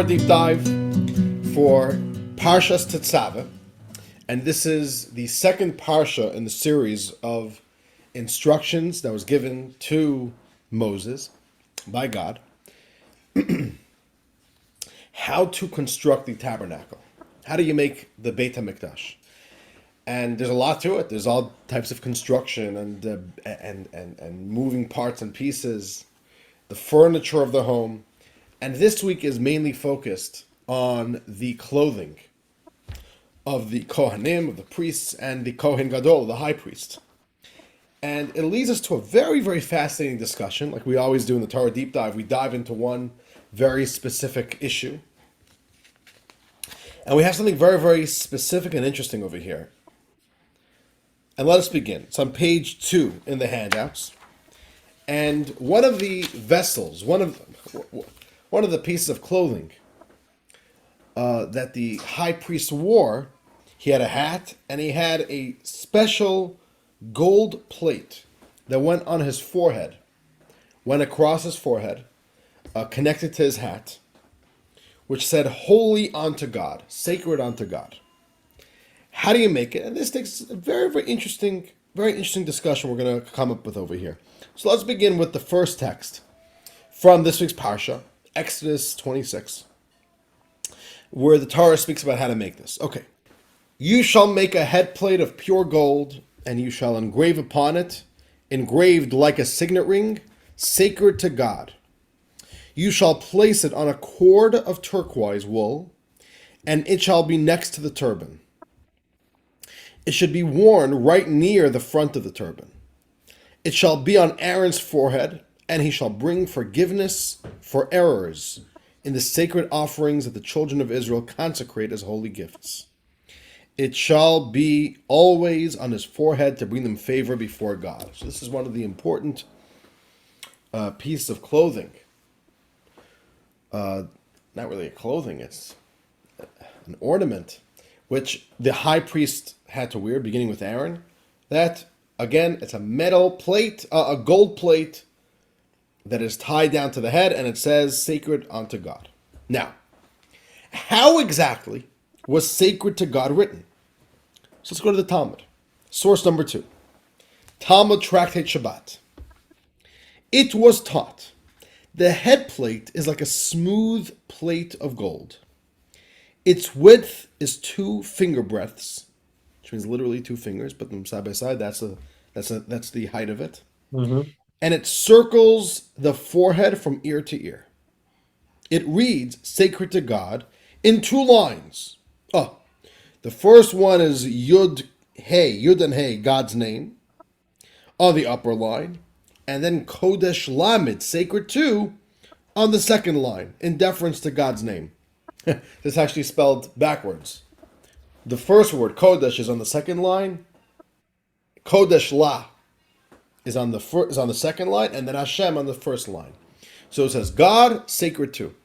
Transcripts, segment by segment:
Torah deep dive for Parshat Tetzaveh, and this is the second parsha in the series of instructions that was given to Moses by God, how to construct the tabernacle. How do you make the Beit HaMikdash? And there's a lot to it. There's all types of construction and moving parts and pieces, the furniture of the home. And this week is mainly focused on the clothing of the Kohanim, of the priests, and the Kohen Gadol, the high priest. And it leads us to a very, very fascinating discussion. Like we always do in the Torah Deep Dive, we dive into one very specific issue. And we have something very, very specific and interesting over here. And let us begin. It's on page 2 in the handouts. And one of the vessels, one of the pieces of clothing that the high priest wore, he had a hat and he had a special gold plate that went on his forehead, went across his forehead, connected to his hat, which said, "Holy unto God," sacred unto God. How do you make it? And this takes a very, very interesting discussion we're going to come up with over here. So let's begin with the first text from this week's Parsha, Exodus 26, where the Torah speaks about how to make this. Okay. You shall make a head plate of pure gold, and you shall engrave upon it, engraved like a signet ring, sacred to God. You shall place it on a cord of turquoise wool, and it shall be next to the turban. It should be worn right near the front of the turban. It shall be on Aaron's forehead, and he shall bring forgiveness for errors in the sacred offerings that the children of Israel consecrate as holy gifts. It shall be always on his forehead to bring them favor before God. So this is one of the important pieces of clothing. Not really a clothing, it's an ornament, which the high priest had to wear, beginning with Aaron. That, again, it's a metal plate, a gold plate that is tied down to the head, and it says, sacred unto God. Now, how exactly was sacred to God written? So let's go to the Talmud. Source number 2. Talmud Tractate Shabbat. It was taught, the head plate is like a smooth plate of gold. Its width is 2 finger breadths, which means literally 2 fingers, put them side by side. That's the height of it. Mm-hmm. And it circles the forehead from ear to ear. It reads, sacred to God, in 2 lines. The first one is Yud and Hey, God's name, on the upper line. And then Kodesh Lamed, sacred to, on the second line, in deference to God's name. This actually spelled backwards. The first word, Kodesh, is on the second line. Kodesh La is on the second line, and then Hashem on the first line. So it says God, sacred to.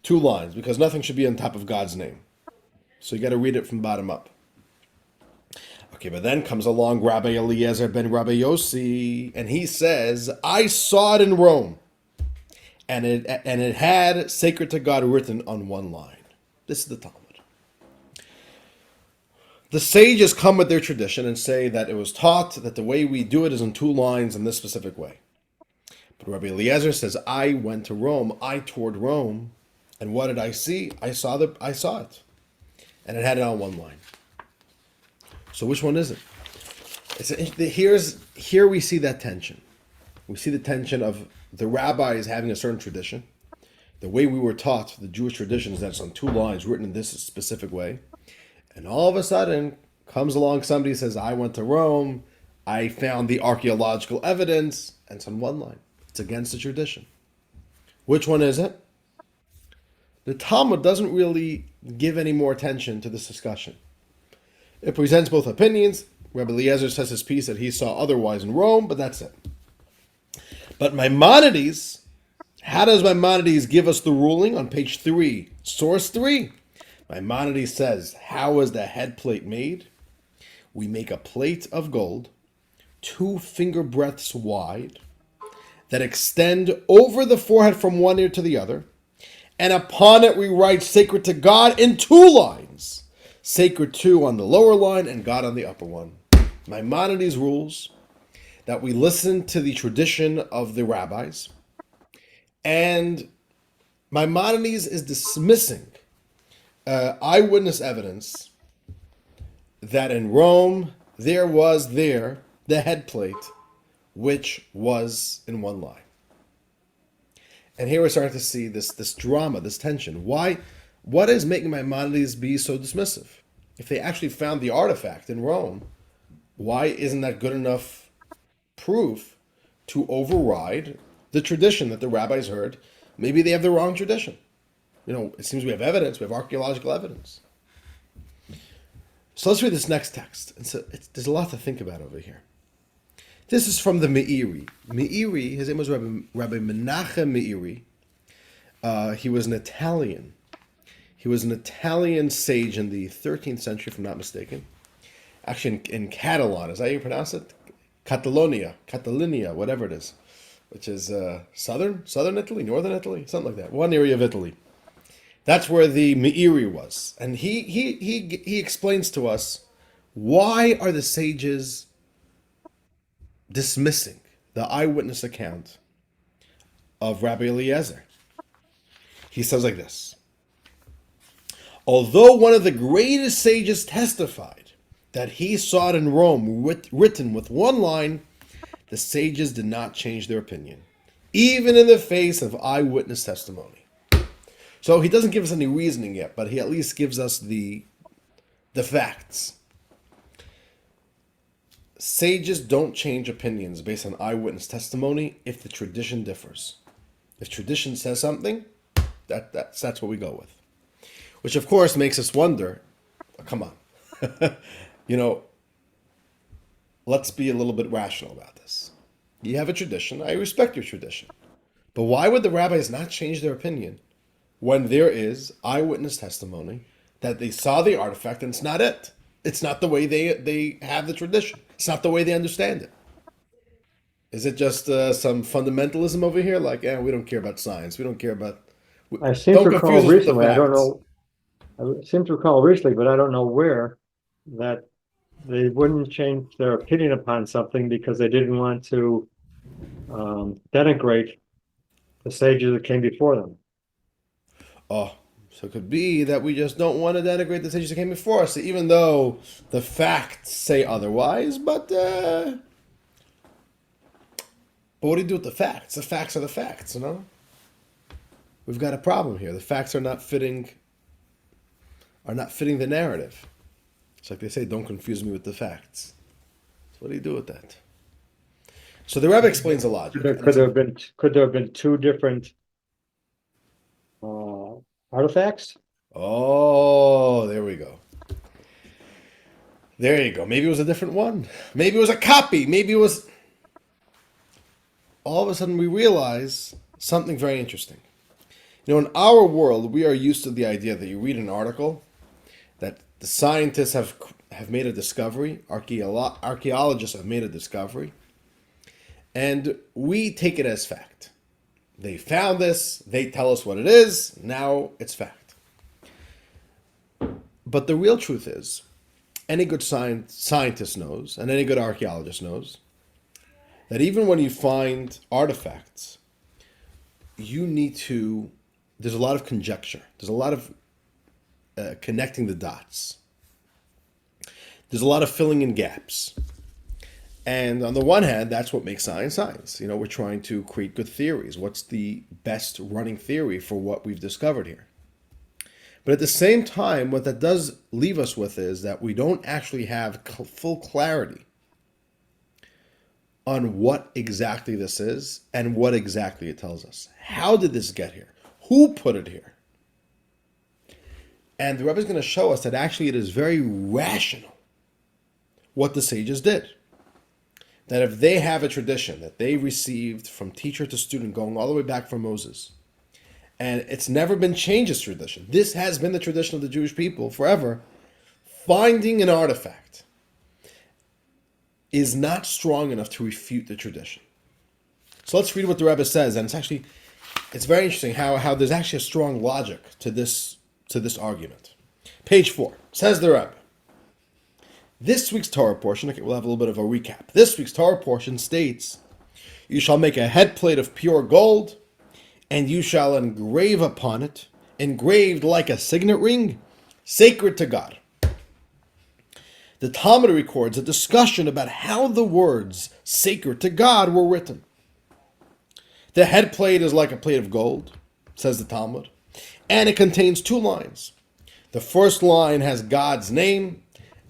2 lines, because nothing should be on top of God's name. So you got to read it from bottom up. Okay, but then comes along Rabbi Eliezer ben Rabbi Yossi, and he says, I saw it in Rome, and it had sacred to God written on 1 line. This is the Talmud. The sages come with their tradition and say that it was taught that the way we do it is in 2 lines in this specific way. But Rabbi Eliezer says, I went to Rome, I toured Rome, and what did I see? I saw it. And it had it on 1 line. So which one is it? Here we see that tension. We see the tension of the rabbis having a certain tradition. The way we were taught, the Jewish tradition, is that it's on 2 lines written in this specific way. And all of a sudden, comes along somebody who says, I went to Rome, I found the archaeological evidence, and it's on 1 line. It's against the tradition. Which one is it? The Talmud doesn't really give any more attention to this discussion. It presents both opinions. Rabbi Eliezer says his piece that he saw otherwise in Rome, but that's it. But Maimonides, how does Maimonides give us the ruling? On page 3, source 3. Maimonides says, how is the head plate made? We make a plate of gold, 2 finger breadths wide, that extend over the forehead from one ear to the other, and upon it we write sacred to God in 2 lines. Sacred to on the lower line and God on the upper one. Maimonides rules that we listen to the tradition of the rabbis, and Maimonides is dismissing eyewitness evidence that in Rome there was the head plate, which was in 1 line. And here we're starting to see this drama, this tension. Why? What is making Maimonides be so dismissive? If they actually found the artifact in Rome, why isn't that good enough proof to override the tradition that the rabbis heard? Maybe they have the wrong tradition. It seems we have evidence, we have archaeological evidence. So let's read this next text. And so there's a lot to think about over here. This is from the Meiri. Meiri, his name was Rabbi Menachem Meiri. He was an Italian. He was an Italian sage in the 13th century, if I'm not mistaken. Actually, in Catalan, is that how you pronounce it? Catalonia, whatever it is, which is southern Italy, northern Italy, something like that. One area of Italy. That's where the Meiri was, and he explains to us why are the sages dismissing the eyewitness account of Rabbi Eliezer. He says like this: although one of the greatest sages testified that he saw it in Rome written with 1 line, the sages did not change their opinion, even in the face of eyewitness testimony. So he doesn't give us any reasoning yet, but he at least gives us the facts. Sages don't change opinions based on eyewitness testimony if the tradition differs. If tradition says something, that's what we go with. Which of course makes us wonder, come on, let's be a little bit rational about this. You have a tradition, I respect your tradition. But why would the rabbis not change their opinion when there is eyewitness testimony that they saw the artifact and it's not it? It's not the way they have the tradition. It's not the way they understand it. Is it just some fundamentalism over here? Like, we don't care about science. We don't care about... I seem to recall recently, I don't know, I seem to recall recently, but I don't know where, that they wouldn't change their opinion upon something because they didn't want to denigrate the sages that came before them. Oh, so it could be that we just don't want to denigrate the sages that came before us, even though the facts say otherwise. But what do you do with the facts? The facts are the facts, We've got a problem here. The facts are not fitting the narrative. It's like they say, don't confuse me with the facts. So what do you do with that? So the Rebbe explains the logic. Could there have been 2 different artifacts? Oh, there we go. There you go. Maybe it was a different one. Maybe it was a copy. Maybe it was... All of a sudden we realize something very interesting. In our world, we are used to the idea that you read an article, that the scientists have made a discovery, archeologists have made a discovery, and we take it as fact. They found this, they tell us what it is, now it's fact. But the real truth is, any good scientist knows, and any good archaeologist knows, that even when you find artifacts, there's a lot of conjecture. There's a lot of connecting the dots. There's a lot of filling in gaps. And on the one hand, that's what makes science science. We're trying to create good theories. What's the best running theory for what we've discovered here? But at the same time, what that does leave us with is that we don't actually have full clarity on what exactly this is and what exactly it tells us. How did this get here? Who put it here? And the Rebbe is going to show us that actually it is very rational what the sages did. That if they have a tradition that they received from teacher to student going all the way back from Moses, and it's never been changed as tradition, this has been the tradition of the Jewish people forever, finding an artifact is not strong enough to refute the tradition. So let's read what the Rebbe says, and it's actually it's very interesting how there's actually a strong logic to this argument. Page 4 says the Rebbe. This week's Torah portion, okay, we'll have a little bit of a recap. This week's Torah portion states, "You shall make a head plate of pure gold, and you shall engrave upon it, engraved like a signet ring, sacred to God." The Talmud records a discussion about how the words "sacred to God" were written. The head plate is like a plate of gold, says the Talmud, and it contains 2 lines. The first line has God's name,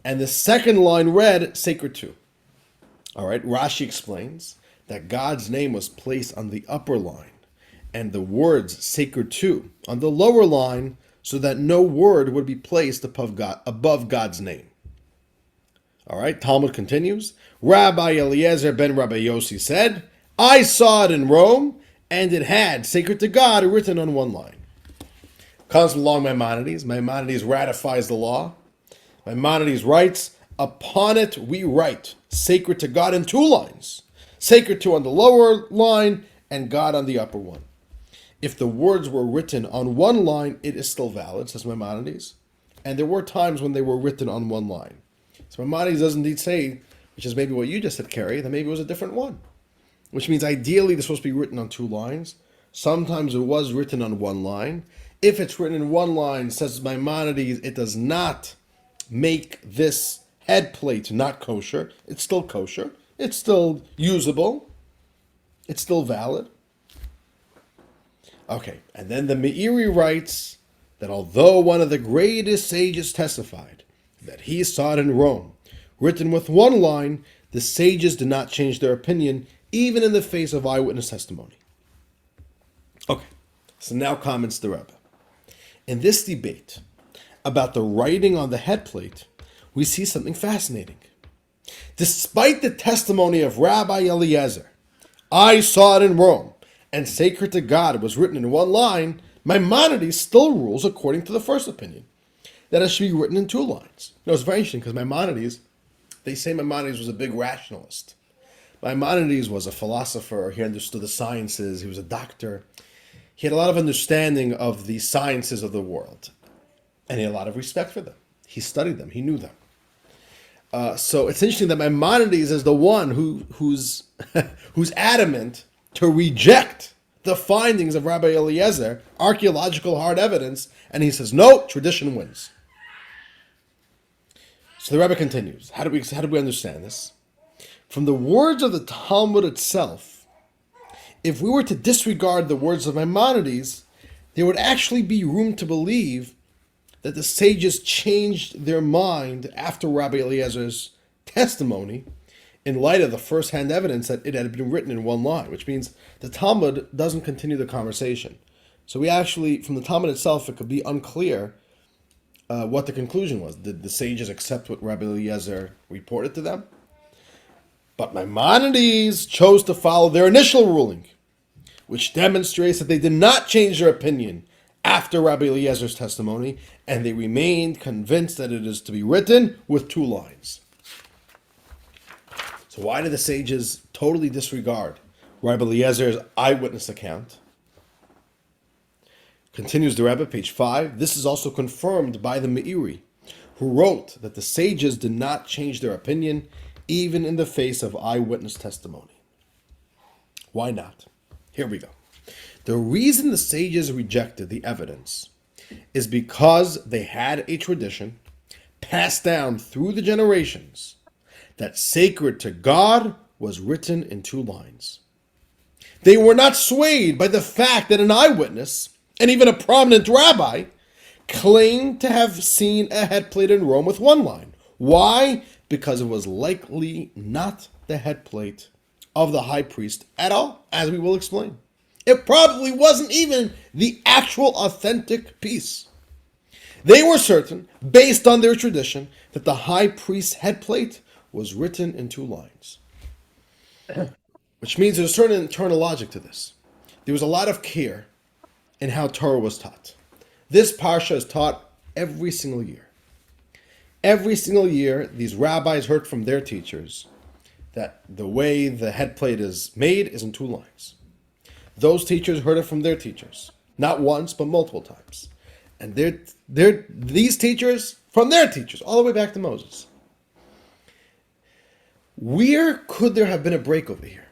and the second line read "sacred to." All right, Rashi explains that God's name was placed on the upper line, and the words "sacred to" on the lower line, so that no word would be placed above God's name. All right, Talmud continues. Rabbi Eliezer ben Rabbi Yossi said, "I saw it in Rome, and it had 'sacred to God' written on one line." Comes along Maimonides. Maimonides ratifies the law. Maimonides writes, "Upon it we write, 'sacred to God' in 2 lines. 'Sacred to' on the lower line, and God on the upper one. If the words were written on one line, it is still valid," says Maimonides. And there were times when they were written on one line. So Maimonides does indeed say, which is maybe what you just said, Kerry, that maybe it was a different one. Which means ideally they're supposed to be written on 2 lines. Sometimes it was written on one line. If it's written in one line, says Maimonides, it does not make this head plate not kosher. It's still kosher. It's still usable. It's still valid. Okay, and then the Meiri writes that although one of the greatest sages testified that he saw it in Rome, written with one line, the sages did not change their opinion, even in the face of eyewitness testimony. Okay, so now comments the Rebbe. In this debate about the writing on the head plate, we see something fascinating. Despite the testimony of Rabbi Eliezer, "I saw it in Rome, and 'sacred to God' was written in one line," Maimonides still rules according to the first opinion, that it should be written in 2 lines. It's very interesting because Maimonides, they say Maimonides was a big rationalist. Maimonides was a philosopher. He understood the sciences. He was a doctor. He had a lot of understanding of the sciences of the world. And he had a lot of respect for them. He studied them. He knew them. So it's interesting that Maimonides is the one who's adamant to reject the findings of Rabbi Eliezer, archaeological hard evidence, and he says, no, tradition wins. So the Rebbe continues. How do we understand this? From the words of the Talmud itself, if we were to disregard the words of Maimonides, there would actually be room to believe that the sages changed their mind after Rabbi Eliezer's testimony in light of the first-hand evidence that it had been written in one line, which means the Talmud doesn't continue the conversation. So we actually, from the Talmud itself, it could be unclear what the conclusion was. Did the sages accept what Rabbi Eliezer reported to them? But Maimonides chose to follow their initial ruling, which demonstrates that they did not change their opinion after Rabbi Eliezer's testimony, and they remained convinced that it is to be written with 2 lines. So why did the sages totally disregard Rabbi Eliezer's eyewitness account? Continues the Rebbe, page 5. This is also confirmed by the Meiri, who wrote that the sages did not change their opinion even in the face of eyewitness testimony. Why not? Here we go. The reason the sages rejected the evidence is because they had a tradition passed down through the generations that sacred to God was written in 2 lines. They were not swayed by the fact that an eyewitness, and even a prominent rabbi, claimed to have seen a headplate in Rome with 1 line. Why? Because it was likely not the headplate of the high priest at all, as we will explain. It probably wasn't even the actual authentic piece. They were certain, based on their tradition, that the high priest's headplate was written in 2 lines. Which means there's a certain internal logic to this. There was a lot of care in how Torah was taught. This Parsha is taught every single year. Every single year, these rabbis heard from their teachers that the way the headplate is made is in 2 lines. Those teachers heard it from their teachers. Not once, but multiple times. And these teachers from their teachers, all the way back to Moses. Where could there have been a break over here?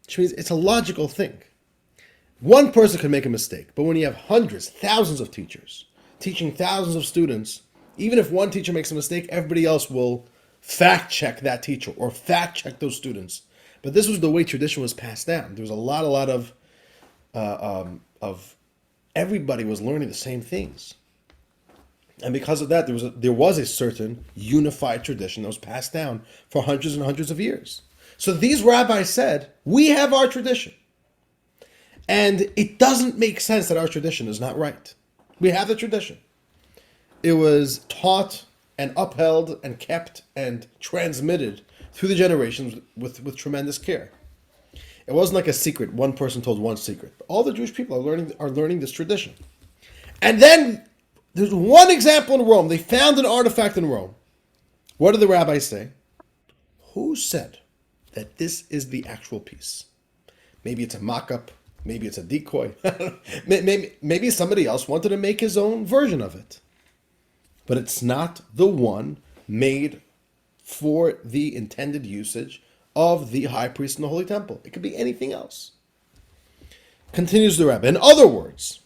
Which means it's a logical thing. One person can make a mistake, but when you have hundreds, thousands of teachers teaching thousands of students, even if one teacher makes a mistake, everybody else will fact check that teacher or fact check those students. But this was the way tradition was passed down. There was a lot of everybody was learning the same things. And because of that, there was a certain unified tradition that was passed down for hundreds and hundreds of years. So these rabbis said, we have our tradition. And it doesn't make sense that our tradition is not right. We have the tradition. It was taught and upheld and kept and transmitted through the generations with tremendous care. It wasn't like a secret. One person told one secret. All the Jewish people are learning this tradition. And then there's one example in Rome. They found an artifact in Rome. What did the rabbis say? Who said that this is the actual piece? Maybe it's a mock-up. Maybe it's a decoy. maybe somebody else wanted to make his own version of it. But it's not the one made for the intended usage of the high priest in the Holy Temple. It could be anything else. Continues the Rebbe. In other words,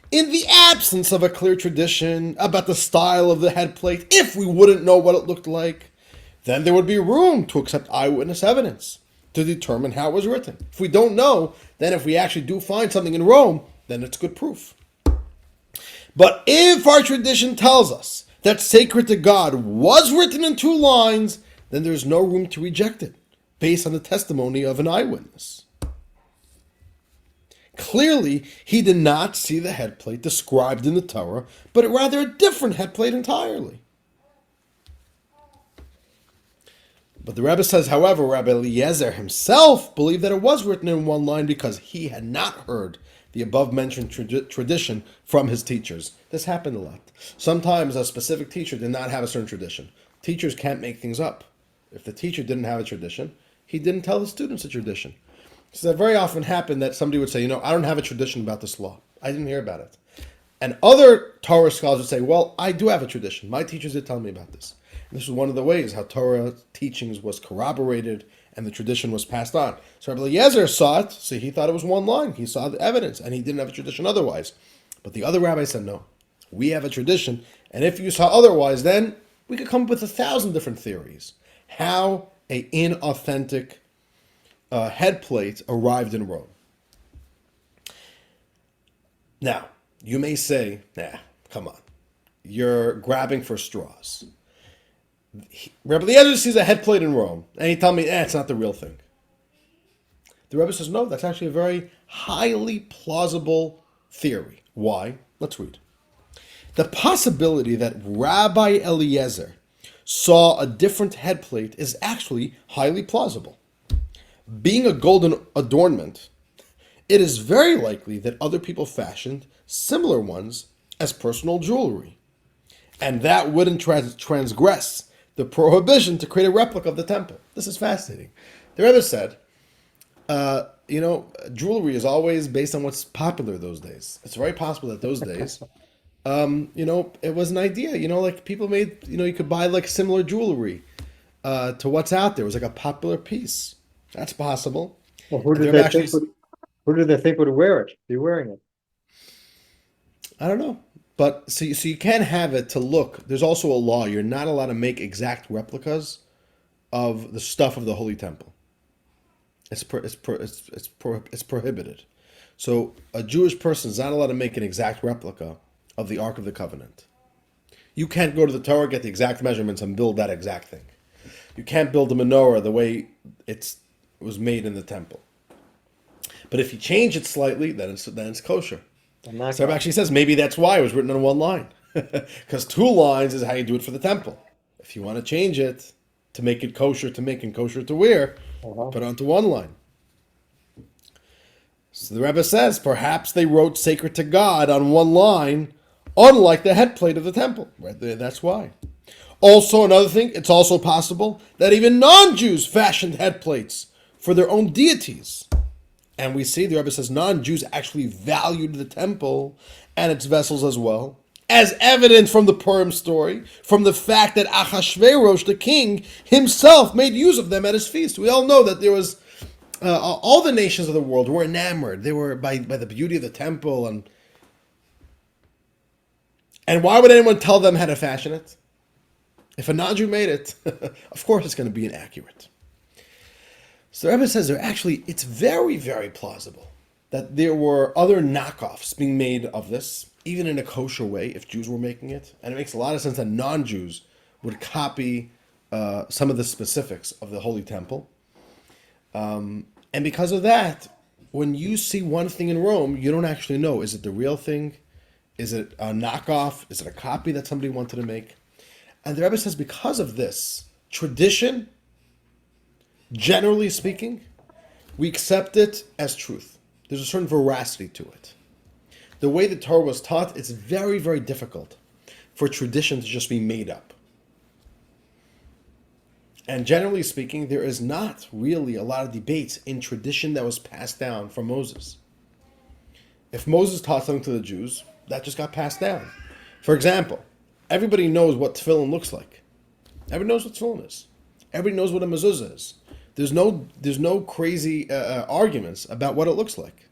in the absence of a clear tradition about the style of the headplate, if we wouldn't know what it looked like, then there would be room to accept eyewitness evidence to determine how it was written. If we don't know, then if we actually do find something in Rome, then it's good proof. But if our tradition tells us that sacred to God was written in 2 lines, then there's no room to reject it based on the testimony of an eyewitness. Clearly, he did not see the headplate described in the Torah, but rather a different headplate entirely. But the Rebbe says, however, Rabbi Eliezer himself believed that it was written in 1 line because he had not heard the above-mentioned tradition from his teachers. This happened a lot. Sometimes a specific teacher did not have a certain tradition. Teachers can't make things up. If the teacher didn't have a tradition, he didn't tell the students a tradition. So that very often happened that somebody would say, I don't have a tradition about this law. I didn't hear about it. And other Torah scholars would say, well, I do have a tradition. My teachers did tell me about this. And this was one of the ways how Torah teachings was corroborated and the tradition was passed on. So Rabbi Eliezer saw it, so he thought it was 1 line. He saw the evidence, and he didn't have a tradition otherwise. But the other rabbis said, no, we have a tradition, and if you saw otherwise, then we could come up with 1,000 different theories. How an inauthentic headplate arrived in Rome. Now, you may say, come on, you're grabbing for straws. Rabbi Eliezer sees a headplate in Rome, and he tells me, it's not the real thing. The Rebbe says, no, that's actually a very highly plausible theory. Why? Let's read. The possibility that Rabbi Eliezer saw a different headplate is actually highly plausible. Being a golden adornment, it is very likely that other people fashioned similar ones as personal jewelry. And that wouldn't transgress the prohibition to create a replica of the temple. This is fascinating. The Rebbe said, jewelry is always based on what's popular those days. It's very possible that those days, it was an idea. Like people made, you could buy like similar jewelry to what's out there. It was like a popular piece. That's possible. Well, who did they think would be wearing it? I don't know. But so you can't have it to look. There's also a law. You're not allowed to make exact replicas of the stuff of the Holy Temple. It's prohibited. So a Jewish person is not allowed to make an exact replica of the Ark of the Covenant. You can't go to the Torah, get the exact measurements, and build that exact thing. You can't build the menorah the way it was made in the temple. But if you change it slightly, then it's kosher. So it actually says maybe that's why it was written on 1 line. Because 2 lines is how you do it for the temple. If you want to change it to make it kosher to make and kosher to wear, put it onto 1 line. So the Rebbe says, perhaps they wrote sacred to God on 1 line, unlike the headplate of the temple. Right there, that's why. Also, another thing, it's also possible that even non-Jews fashioned headplates for their own deities. And we see the Rebbe says non-Jews actually valued the temple and its vessels as well, as evident from the Purim story, from the fact that Achashverosh, the king, himself made use of them at his feast. We all know that there was all the nations of the world were enamored. They were by the beauty of the temple, and why would anyone tell them how to fashion it? If a non-Jew made it, of course it's going to be inaccurate. So the Rebbe says it's very, very plausible that there were other knockoffs being made of this, even in a kosher way, if Jews were making it. And it makes a lot of sense that non-Jews would copy some of the specifics of the Holy Temple. And because of that, when you see one thing in Rome, you don't actually know, is it the real thing? Is it a knockoff? Is it a copy that somebody wanted to make? And the Rebbe says because of this, tradition, generally speaking, we accept it as truth. There's a certain veracity to it. The way the Torah was taught, it's very, very difficult for tradition to just be made up. And generally speaking, there is not really a lot of debates in tradition that was passed down from Moses. If Moses taught something to the Jews, that just got passed down. For example, everybody knows what tefillin looks like. Everybody knows what tefillin is. Everybody knows what a mezuzah is. There's no crazy arguments about what it looks like.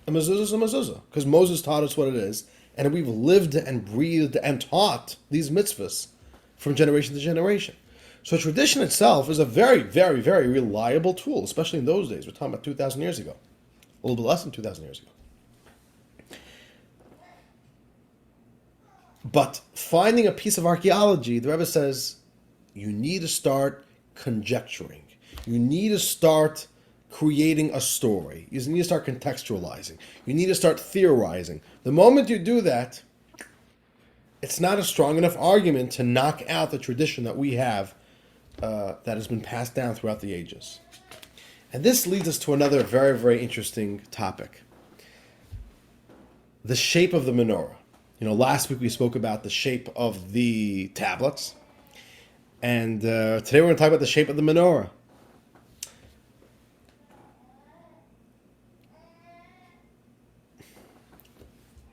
A mezuzah is a mezuzah, because Moses taught us what it is, and we've lived and breathed and taught these mitzvahs from generation to generation. So tradition itself is a very, very, very reliable tool, especially in those days. We're talking about 2,000 years ago. A little bit less than 2,000 years ago. But finding a piece of archaeology, the Rebbe says, you need to start conjecturing. You need to start creating a story. You need to start contextualizing. You need to start theorizing. The moment you do that, it's not a strong enough argument to knock out the tradition that we have that has been passed down throughout the ages. And this leads us to another very, very interesting topic. The shape of the menorah. Last week we spoke about the shape of the tablets. And today we're going to talk about the shape of the menorah.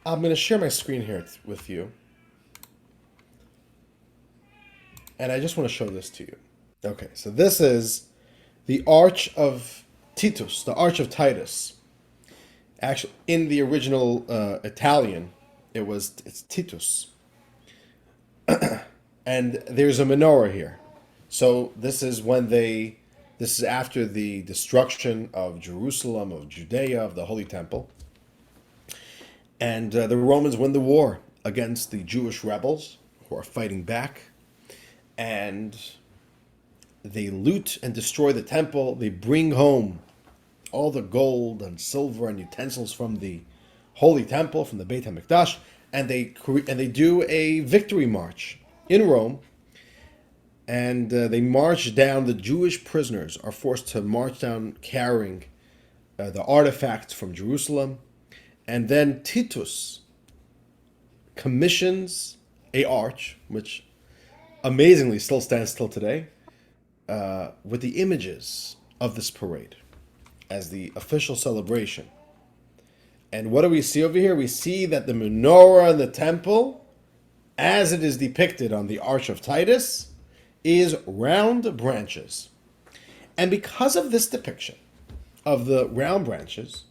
I'm going to share my screen here with you. And I just want to show this to you. Okay, so this is the Arch of Titus, the Arch of Titus. Actually, in the original Italian, it's Titus. And there's a menorah here. So this is after the destruction of Jerusalem, of Judea, of the Holy Temple. And the Romans win the war against the Jewish rebels who are fighting back. And they loot and destroy the temple. They bring home all the gold and silver and utensils from the Holy Temple, from the Beit HaMikdash, and they do a victory march in Rome. And they march down. The Jewish prisoners are forced to march down carrying the artifacts from Jerusalem. And then Titus commissions a arch, which amazingly still stands till today, with the images of this parade as the official celebration. And what do we see over here? We see that the menorah in the temple, as it is depicted on the Arch of Titus, is round branches. And because of this depiction of the round branches,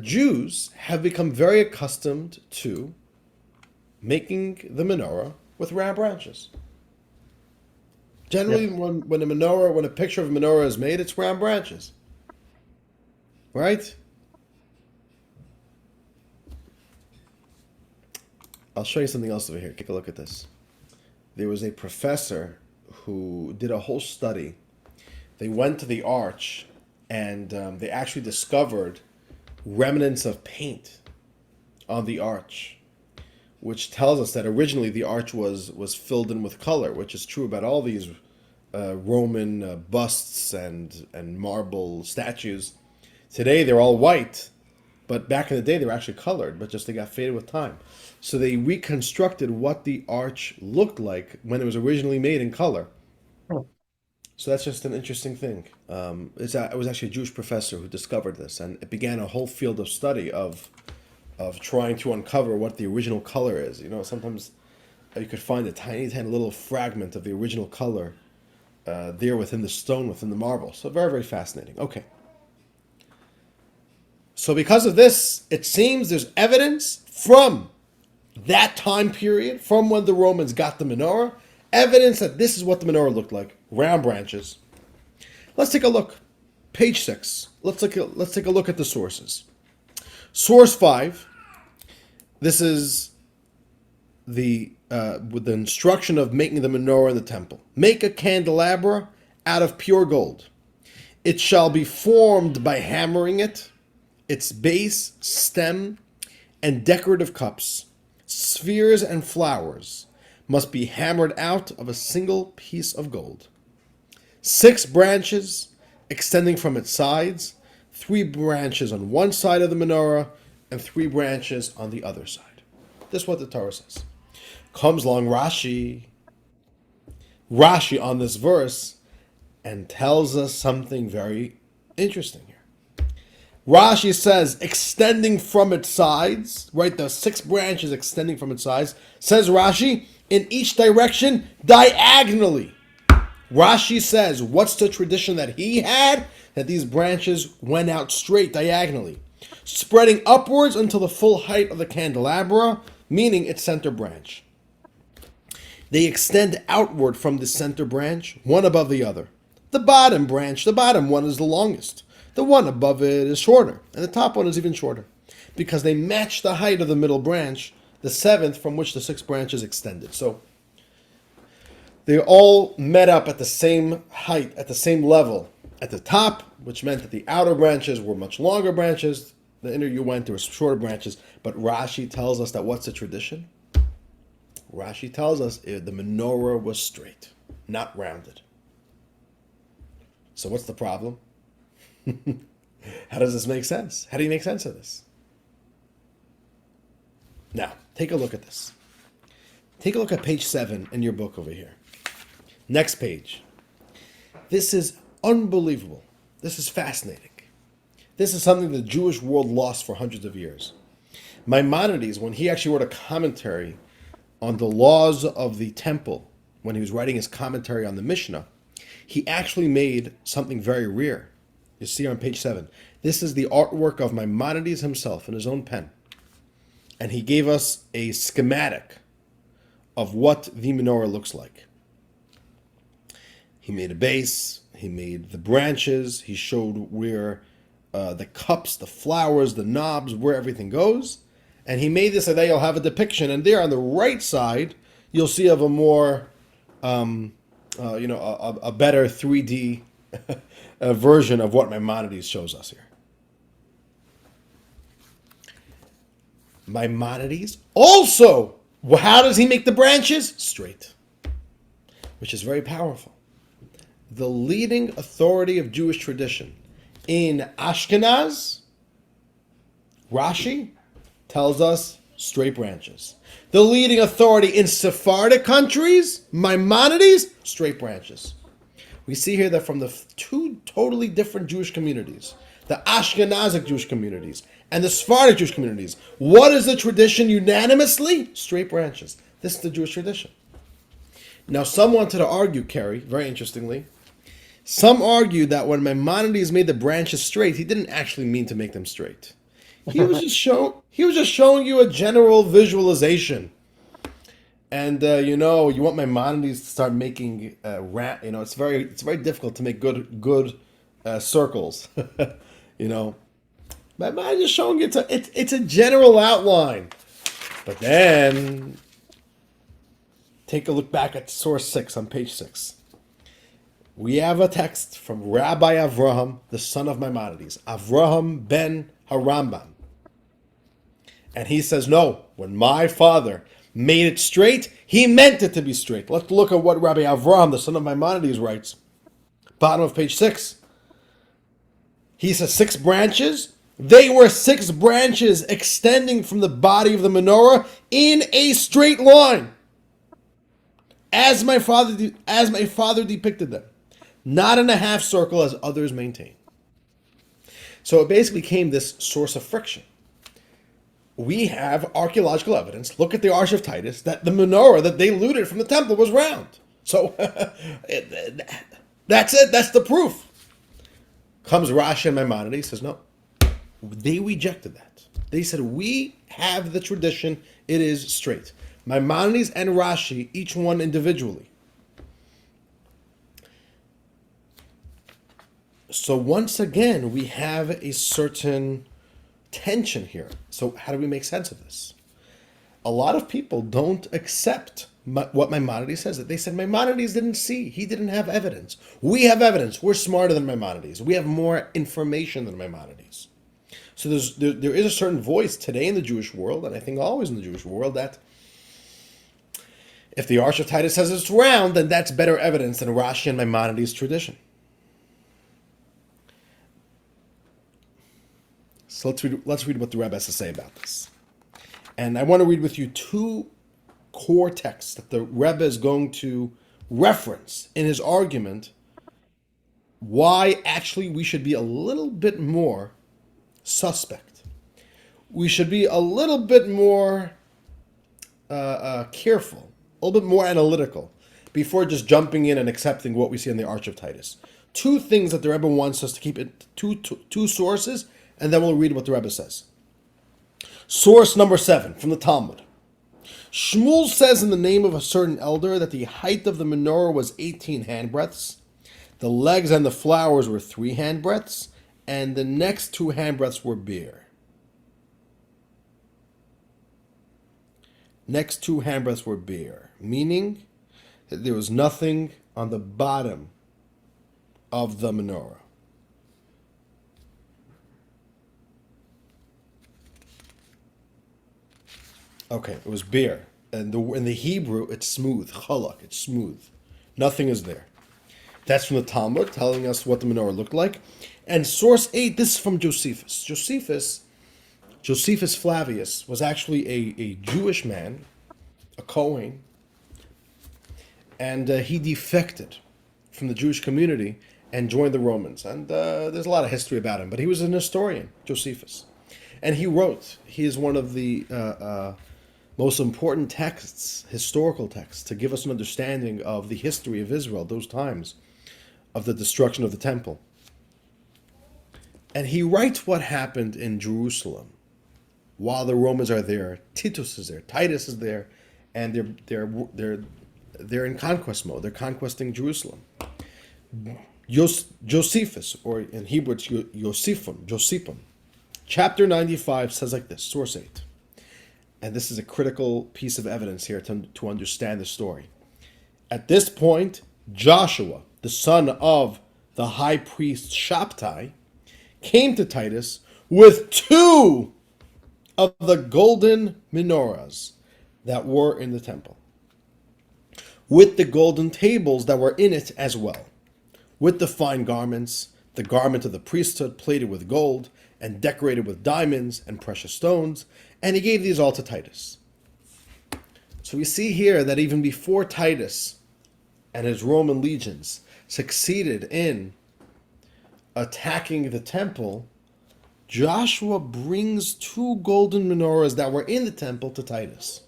Jews have become very accustomed to making the menorah with round branches. Generally, when a picture of a menorah is made, it's round branches. Right? I'll show you something else over here. Take a look at this. There was a professor who did a whole study. They went to the arch and they actually discovered remnants of paint on the arch, which tells us that originally the arch was filled in with color, which is true about all these Roman busts and marble statues. Today they're all white, but back in the day they were actually colored, but just they got faded with time. So they reconstructed what the arch looked like when it was originally made in color. So that's just an interesting thing. It was actually a Jewish professor who discovered this, and it began a whole field of study of trying to uncover what the original color is. You know, sometimes you could find a tiny, tiny little fragment of the original color there within the stone, within the marble. So very, very fascinating. Okay. So because of this, it seems there's evidence from that time period, from when the Romans got the menorah, evidence that this is what the menorah looked like, round branches. Let's take a look. Page 6. Let's take a look at the sources. Source 5. This is with the instruction of making the menorah in the temple. Make a candelabra out of pure gold. It shall be formed by hammering it, its base, stem, and decorative cups, spheres, and flowers must be hammered out of a single piece of gold. 6 branches extending from its sides, 3 branches on one side of the menorah, and 3 branches on the other side. This is what the Torah says. Comes along Rashi on this verse and tells us something very interesting here. Rashi says, extending from its sides, right? The 6 branches extending from its sides, says Rashi, in each direction, diagonally. Rashi says, what's the tradition that he had? That these branches went out straight, diagonally, spreading upwards until the full height of the candelabra, meaning its center branch. They extend outward from the center branch, one above the other. The bottom branch, the bottom one is the longest. The one above it is shorter, and the top one is even shorter, because they match the height of the middle branch, the 7th from which the 6 branches extended. So they all met up at the same height, at the same level at the top, which meant that the outer branches were much longer branches. The inner you went, there were shorter branches. But Rashi tells us that what's the tradition? Rashi tells us the menorah was straight, not rounded. So what's the problem? How does this make sense? How do you make sense of this? Now, take a look at this. Take a look at page 7 in your book over here. Next page. This is unbelievable. This is fascinating. This is something the Jewish world lost for hundreds of years. Maimonides, when he actually wrote a commentary on the laws of the temple, when he was writing his commentary on the Mishnah, he actually made something very rare. You see on page 7. This is the artwork of Maimonides himself in his own pen. And he gave us a schematic of what the menorah looks like. He made a base, he made the branches, he showed where the cups, the flowers, the knobs, where everything goes. And he made this so that you'll have a depiction. And there on the right side, you'll see of a more, a better 3D version of what Maimonides shows us here. Maimonides also, how does he make the branches? Straight, which is very powerful. The leading authority of Jewish tradition in Ashkenaz, Rashi, tells us straight branches. The leading authority in Sephardic countries, Maimonides, straight branches. We see here that from the 2 totally different Jewish communities, the Ashkenazic Jewish communities and the Sephardic Jewish communities, what is the tradition unanimously? Straight branches. This is the Jewish tradition. Now, some wanted to argue, Kerry, very interestingly, some argued that when Maimonides made the branches straight, he didn't actually mean to make them straight. He was just showing you a general visualization. And you want Maimonides to start making it's very difficult to make good circles. Maimonides is showing you it's a general outline. But then take a look back at source 6 on page 6. We have a text from Rabbi Avraham, the son of Maimonides, Avraham ben Harambam. And he says, no, when my father made it straight, he meant it to be straight. Let's look at what Rabbi Avraham, the son of Maimonides, writes. Bottom of page 6. He says 6 branches. They were 6 branches extending from the body of the menorah in a straight line, as my father depicted them. not in a half circle as others maintain. So it basically became this source of friction. We have archaeological evidence, look at the Arch of Titus, that the menorah that they looted from the temple was round. So that's it, that's the proof. Comes Rashi and Maimonides, says no. They rejected that. They said, we have the tradition, it is straight. Maimonides and Rashi, each one individually. So once again, we have a certain tension here. So how do we make sense of this? A lot of people don't accept what Maimonides says. They said Maimonides didn't see. He didn't have evidence. We have evidence. We're smarter than Maimonides. We have more information than Maimonides. So there is a certain voice today in the Jewish world, and I think always in the Jewish world, that if the Arch of Titus says it's round, then that's better evidence than Rashi and Maimonides' tradition. So let's read what the Rebbe has to say about this. And I want to read with you two core texts that the Rebbe is going to reference in his argument why actually we should be a little bit more suspect. We should be a little bit more careful, a little bit more analytical before just jumping in and accepting what we see in the Arch of Titus. Two things that the Rebbe wants us to keep it, two sources, and then we'll read what the Rebbe says. Source number 7 from the Talmud. Shmuel says in the name of a certain elder that the height of the menorah was 18 handbreadths, the legs and the flowers were 3 handbreadths, and the next 2 handbreadths were bare. Next 2 handbreadths were bare, meaning that there was nothing on the bottom of the menorah. Okay, it was bare. And in the Hebrew, it's smooth. Chalak, it's smooth. Nothing is there. That's from the Talmud, telling us what the menorah looked like. And source 8, this is from Josephus. Josephus Flavius was actually a Jewish man, a Kohen, and he defected from the Jewish community and joined the Romans. And there's a lot of history about him, but he was an historian, Josephus. And he wrote, he is one of the most important texts, historical texts, to give us an understanding of the history of Israel, those times of the destruction of the temple. And he writes what happened in Jerusalem while the Romans are there. Titus is there, Titus is there, and they're in conquest mode. They're conquesting Jerusalem. Josephus, or in Hebrew it's Josephon, chapter 95 says like this, source 8. And this is a critical piece of evidence here to understand the story. At this point, Joshua, the son of the high priest Shabtai, came to Titus with 2 of the golden menorahs that were in the temple, with the golden tables that were in it as well, with the fine garments, the garment of the priesthood plated with gold and decorated with diamonds and precious stones, and he gave these all to Titus. So we see here that even before Titus and his Roman legions succeeded in attacking the temple, Joshua brings 2 golden menorahs that were in the temple to Titus.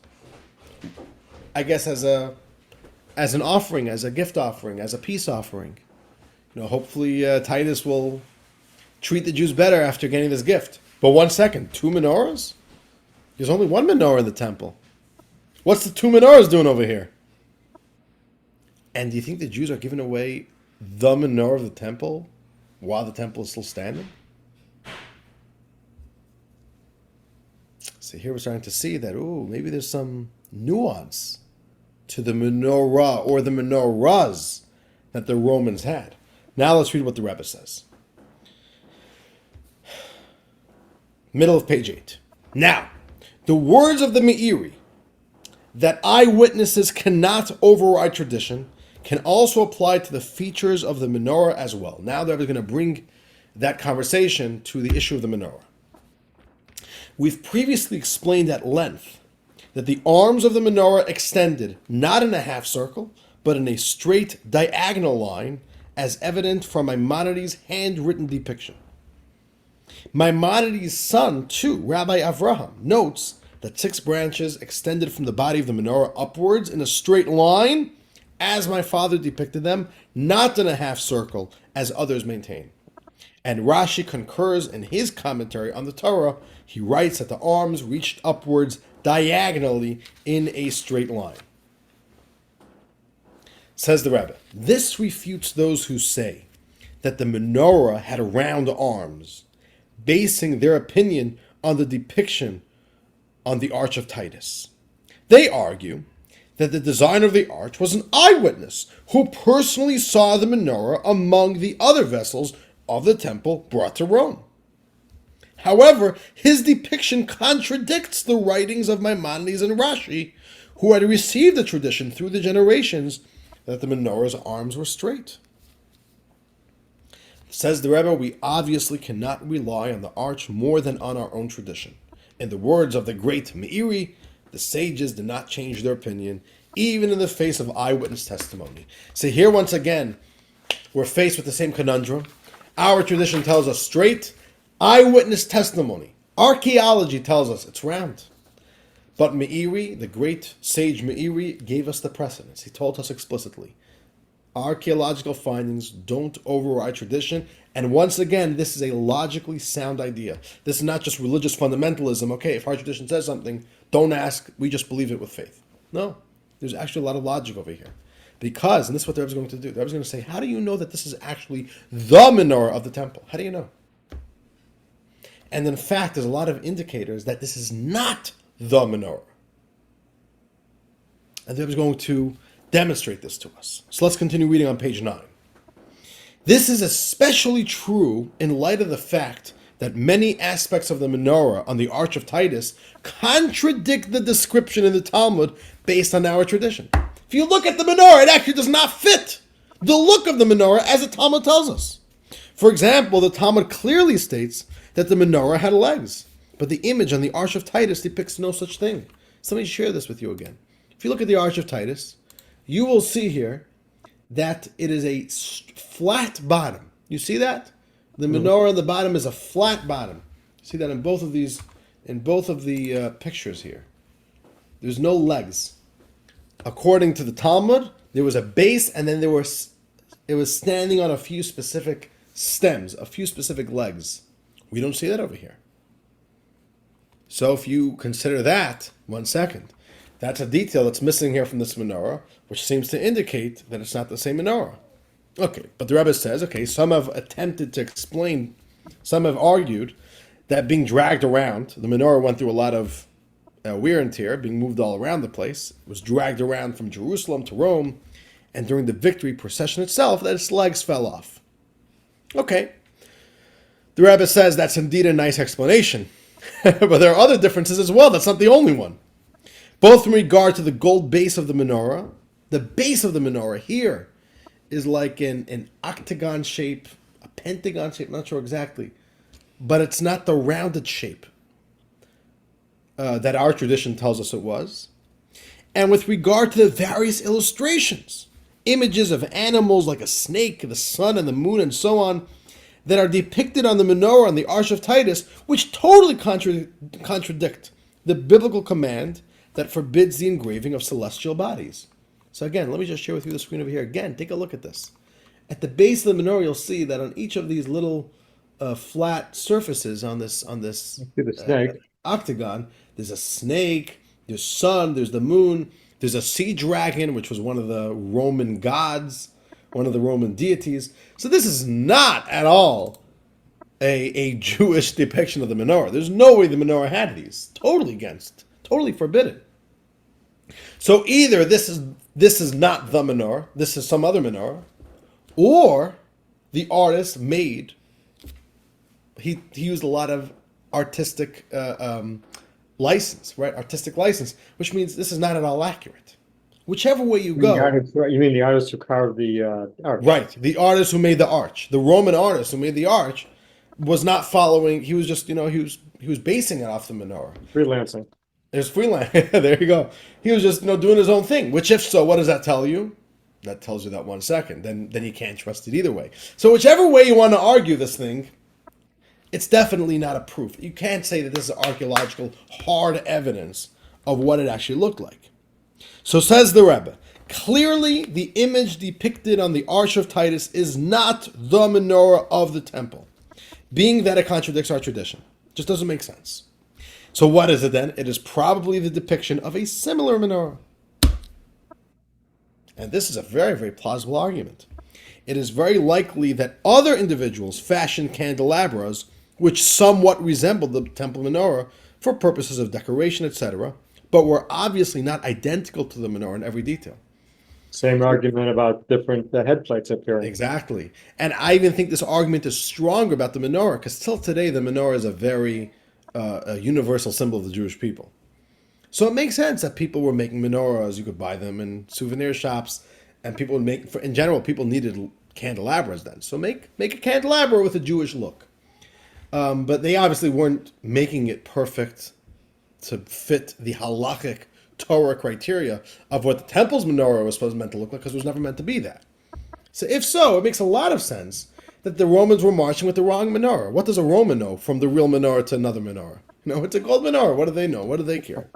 I guess as an offering, as a gift offering, as a peace offering. Hopefully Titus will treat the Jews better after getting this gift. But 1 second, 2 menorahs? There's only 1 menorah in the temple. What's the 2 menorahs doing over here? And do you think the Jews are giving away the menorah of the temple while the temple is still standing? So here we're starting to see that, maybe there's some nuance to the menorah or the menorahs that the Romans had. Now let's read what the Rebbe says. Middle of page 8. Now, the words of the Meiri, that eyewitnesses cannot override tradition, can also apply to the features of the menorah as well. Now they're going to bring that conversation to the issue of the menorah. We've previously explained at length that the arms of the menorah extended not in a half circle, but in a straight diagonal line as evident from Maimonides' handwritten depiction. Maimonides' son, too, Rabbi Avraham, notes that 6 branches extended from the body of the menorah upwards in a straight line, as my father depicted them, not in a half circle, as others maintain. And Rashi concurs in his commentary on the Torah. He writes that the arms reached upwards diagonally in a straight line. Says the Rebbe, this refutes those who say that the menorah had round arms, basing their opinion on the depiction on the Arch of Titus. They argue that the designer of the arch was an eyewitness who personally saw the menorah among the other vessels of the temple brought to Rome. However, his depiction contradicts the writings of Maimonides and Rashi, who had received the tradition through the generations that the menorah's arms were straight. Says the Rebbe, we obviously cannot rely on the arch more than on our own tradition. In the words of the great Meiri, the sages did not change their opinion, even in the face of eyewitness testimony. So here once again, we're faced with the same conundrum. Our tradition tells us straight, eyewitness testimony, archaeology tells us it's round. But Meiri, the great sage Meiri, gave us the precedence. He told us explicitly, archaeological findings don't override tradition. And once again, this is a logically sound idea. This is not just religious fundamentalism. Okay, if our tradition says something, don't ask, we just believe it with faith. No, there's actually a lot of logic over here. Because, and this is what the Rebbe is going to do, the Rebbe is going to say, how do you know that this is actually the menorah of the temple? How do you know? And in fact, there's a lot of indicators that this is not the menorah. And the Rebbe is going to demonstrate this to us. So let's continue reading on page 9. This is especially true in light of the fact that many aspects of the menorah on the Arch of Titus contradict the description in the Talmud based on our tradition. If you look at the menorah, it actually does not fit the look of the menorah as the Talmud tells us. For example, the Talmud clearly states that the menorah had legs, but the image on the Arch of Titus depicts no such thing. So let me share this with you again. If you look at the Arch of Titus, you will see here that it is a flat bottom. You see that? The menorah on the bottom is a flat bottom. You see that in both of these, in both of the pictures here. There's no legs. According to the Talmud, there was a base, and then it was standing on a few specific stems, a few specific legs. We don't see that over here. So if you consider that, 1 second, that's a detail that's missing here from this menorah, which seems to indicate that it's not the same menorah. Okay, but the Rebbe says, okay, some have attempted to explain, some have argued that being dragged around, the menorah went through a lot of wear and tear, being moved all around the place. It was dragged around from Jerusalem to Rome, and during the victory procession itself, that its legs fell off. Okay, the Rebbe says that's indeed a nice explanation, but there are other differences as well. That's not the only one. Both in regard to the gold base of the menorah, the base of the menorah here is like an octagon shape, a pentagon shape, not sure exactly, but it's not the rounded shape that our tradition tells us it was. And with regard to the various illustrations, images of animals like a snake, the sun and the moon and so on, that are depicted on the menorah on the Arch of Titus, which totally contradict the biblical command that forbids the engraving of celestial bodies. So again, let me just share with you the screen over here. Again, take a look at this. At the base of the menorah, you'll see that on each of these little flat surfaces on this octagon, there's a snake, there's sun, there's the moon, there's a sea dragon, which was one of the Roman gods, one of the Roman deities. So this is not at all a Jewish depiction of the menorah. There's no way the menorah had these. Totally against, totally forbidden. So either this is not the menorah, this is some other menorah, or the artist made, he used a lot of artistic license, right? Artistic license, which means this is not at all accurate. Whichever way you go. You mean the artist who carved the arch? Right. The artist who made the arch. The Roman artist who made the arch was not following, he was just, he was basing it off the menorah. Freelancing. There's freelance. There you go. He was just, doing his own thing. Which, if so, what does that tell you? that tells you that 1 second. Then you can't trust it either way. So whichever way you want to argue this thing, it's definitely not a proof. You can't say that this is archaeological hard evidence of what it actually looked like. So says the Rebbe, clearly the image depicted on the Arch of Titus is not the menorah of the temple, being that it contradicts our tradition. Just doesn't make sense. So what is it then? It is probably the depiction of a similar menorah. And this is a very, very plausible argument. It is very likely that other individuals fashioned candelabras which somewhat resembled the temple menorah for purposes of decoration, etc., but were obviously not identical to the menorah in every detail. Same argument about different head plates appearing. Exactly. And I even think this argument is stronger about the menorah, because till today the menorah is a very a universal symbol of the Jewish people. So it makes sense that people were making menorahs. You could buy them in souvenir shops, and people would make, in general, people needed candelabras then. So make a candelabra with a Jewish look. But they obviously weren't making it perfect to fit the halachic Torah criteria of what the temple's menorah was meant to look like, because it was never meant to be that. So if so, it makes a lot of sense that the Romans were marching with the wrong menorah. What does a Roman know from the real menorah to another menorah? No, it's a gold menorah. What do they know? What do they care?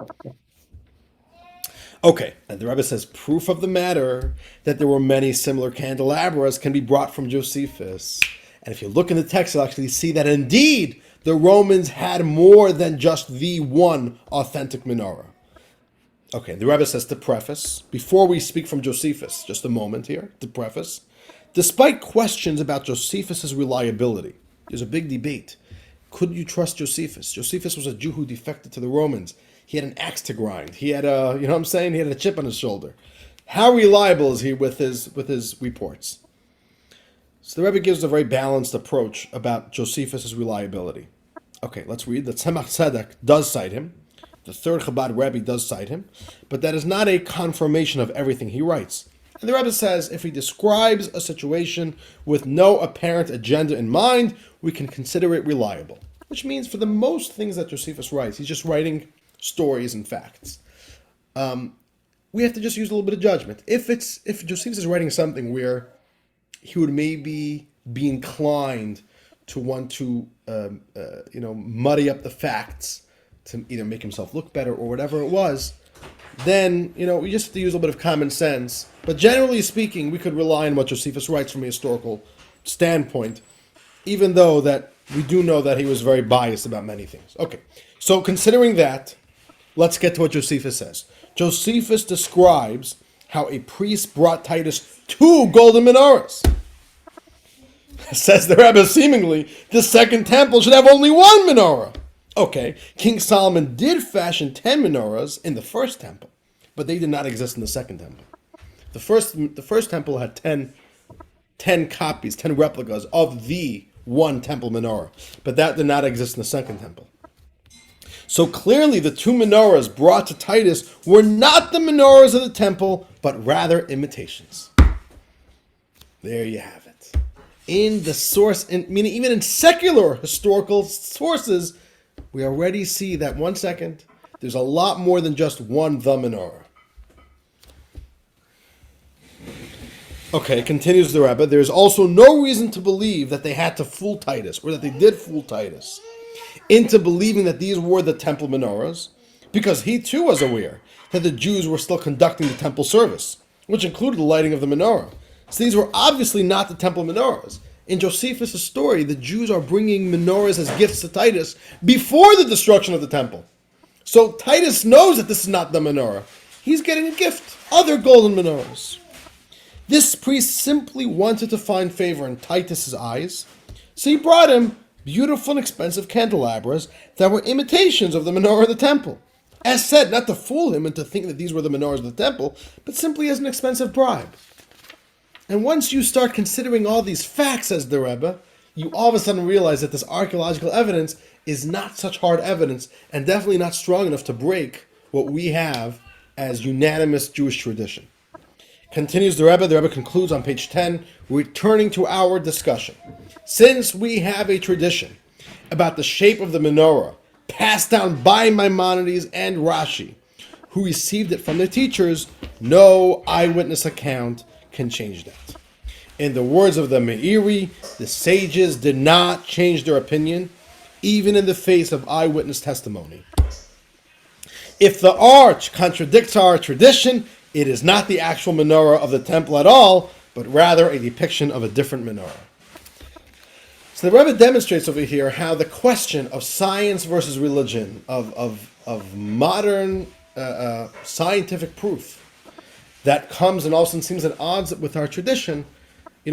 Okay, and the Rebbe says, proof of the matter that there were many similar candelabras can be brought from Josephus. And if you look in the text, you'll actually see that indeed the Romans had more than just the one authentic menorah. Okay, the Rebbe says to preface, before we speak from Josephus, just a moment here, to preface, despite questions about Josephus' reliability, there's a big debate. Could you trust Josephus? Josephus was a Jew who defected to the Romans. He had an axe to grind. He had a, you know what I'm saying? He had a chip on his shoulder. How reliable is he with his reports? So the Rebbe gives a very balanced approach about Josephus' reliability. Okay, let's read. The Tzemach Tzedek does cite him. The third Chabad Rebbe does cite him. But that is not a confirmation of everything he writes. And the Rebbe says, if he describes a situation with no apparent agenda in mind, we can consider it reliable. Which means for the most things that Josephus writes, he's just writing stories and facts. We have to just use a little bit of judgment. If Josephus is writing something where he would maybe be inclined to want to, muddy up the facts to either make himself look better or whatever it was, then, we just have to use a little bit of common sense. But generally speaking, we could rely on what Josephus writes from a historical standpoint, even though that we do know that he was very biased about many things. Okay, so considering that, let's get to what Josephus says. Josephus describes how a priest brought Titus 2 golden menorahs. Says the Rebbe, seemingly, the second temple should have only one menorah. Okay, King Solomon did fashion 10 menorahs in the first temple, but they did not exist in the second temple. The first temple had 10 copies, 10 replicas of the one temple menorah, but that did not exist in the second temple. So clearly the 2 menorahs brought to Titus were not the menorahs of the temple, but rather imitations. There you have it. In the source, meaning even in secular historical sources, we already see that, 1 second, there's a lot more than just one the menorah. Okay, continues the Rebbe, there is also no reason to believe that they had to fool Titus, or that they did fool Titus, into believing that these were the temple menorahs, because he too was aware that the Jews were still conducting the temple service, which included the lighting of the menorah. So these were obviously not the temple menorahs. In Josephus' story, the Jews are bringing menorahs as gifts to Titus before the destruction of the temple. So Titus knows that this is not the menorah. He's getting a gift, other golden menorahs. This priest simply wanted to find favor in Titus's eyes, so he brought him beautiful and expensive candelabras that were imitations of the menorah of the temple. As said, not to fool him and to think that these were the menorahs of the temple, but simply as an expensive bribe. And once you start considering all these facts, says the Rebbe, you all of a sudden realize that this archaeological evidence is not such hard evidence and definitely not strong enough to break what we have as unanimous Jewish tradition. Continues the Rebbe concludes on page 10, returning to our discussion. Since we have a tradition about the shape of the menorah passed down by Maimonides and Rashi, who received it from their teachers, no eyewitness account can change that. In the words of the Meiri, the sages did not change their opinion, even in the face of eyewitness testimony. If the arch contradicts our tradition, it is not the actual menorah of the temple at all, but rather a depiction of a different menorah. So the Rebbe demonstrates over here how the question of science versus religion, of modern scientific proof that comes and also seems at odds with our tradition.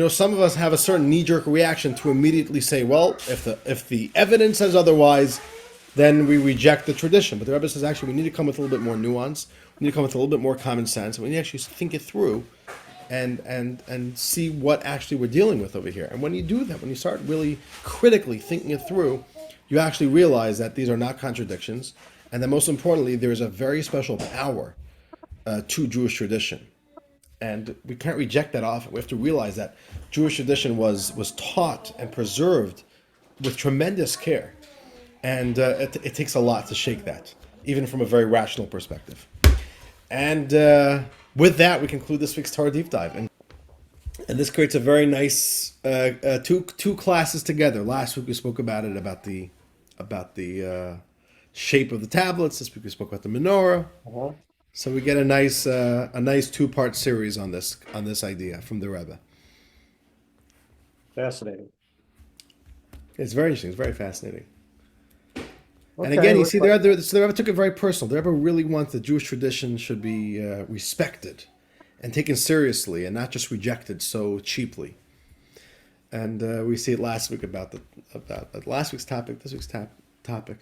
Some of us have a certain knee-jerk reaction to immediately say, well, if the evidence says otherwise, then we reject the tradition. But the Rebbe says, actually, we need to come with a little bit more nuance. We need to come with a little bit more common sense. And we need to actually think it through and see what actually we're dealing with over here. And when you do that, when you start really critically thinking it through, you actually realize that these are not contradictions. And that most importantly, there is a very special power to Jewish tradition. And we can't reject that often. We have to realize that Jewish tradition was taught and preserved with tremendous care. And it takes a lot to shake that, even from a very rational perspective. And with that, we conclude this week's Torah Deep Dive. And this creates a very nice two classes together. Last week we spoke about the shape of the tablets. This week we spoke about the menorah. Uh-huh. So we get a nice 2-part series on this idea from the Rebbe. Fascinating. It's very interesting. It's very fascinating. Okay, and again, you see, the Rebbe took it very personal. The Rebbe really wants the Jewish tradition should be respected and taken seriously, and not just rejected so cheaply. And we see it last week about last week's topic, this week's topic.